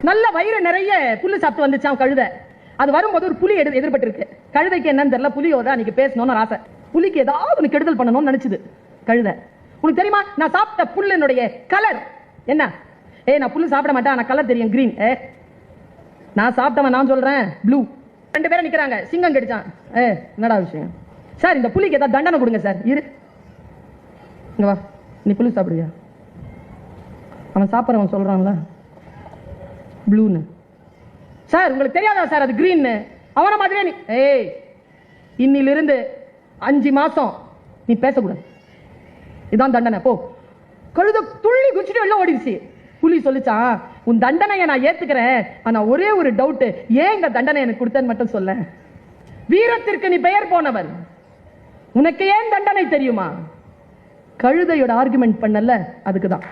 நல்ல வயிறு நிறைய புல்லு சாப்பிட்டு வந்துச்சான் கழுதை. அது வரும்போது ஒரு புலி எதிர்பட்டு இருக்கு. கழுதைக்கு என்னன்னு தெரியல, புலியோட அன்னைக்கு பேசணும்னு ஆசை. புலிக்கு ஏதாவது ஒன்று கெடுதல் பண்ணணும்னு நினைச்சது கழுதை. உனக்கு தெரியுமா நான் சாப்பிட்ட புல்லினுடைய கலர் என்ன? நான் புல்லு சாப்பிட மாட்டேன், ஆனா கலர் தெரியும், கிரீன். நான் சாப்பிட்டவன் நான் சொல்றேன் ப்ளூ. 2 பேரும் நிக்கிறாங்க. சிங்கம் கடிச்சான். என்னடா விஷயம் சார்? இந்த புலிக்கு ஏதாவது தண்டனை கொடுங்க சார். இரு இங்க வா, நீ புல்லு சாப்பிடுவியா? அவன் சாப்பிட்றவன் சொல்றான்ல ப்ளூன்னு. சார் உங்களுக்கு தெரியாதா சார் அது கிரீன்? அவன மாதிரியே நீ இன்னிலிருந்து 5 மாசம் நீ பேசக்கூடாது, இதான் தண்டனை, போ. கழுத துள்ளி குச்சிட்டு வெளில ஓடிடுச்சு. புலி சொல்லிச்சான், உன் தண்டனையை நான் ஏத்துக்கிறேன், ஆனா ஒரே ஒரு டவுட், ஏன் இந்த தண்டனை எனக்கு கொடுத்தேன்னு மட்டும் சொல்ல. வீரத்திற்கு நீ பெயர் போனவன், உனக்கு ஏன் தண்டனை தெரியுமா? கழுதையோட ஆர்குமெண்ட் பண்ணல, அதுக்குதான்.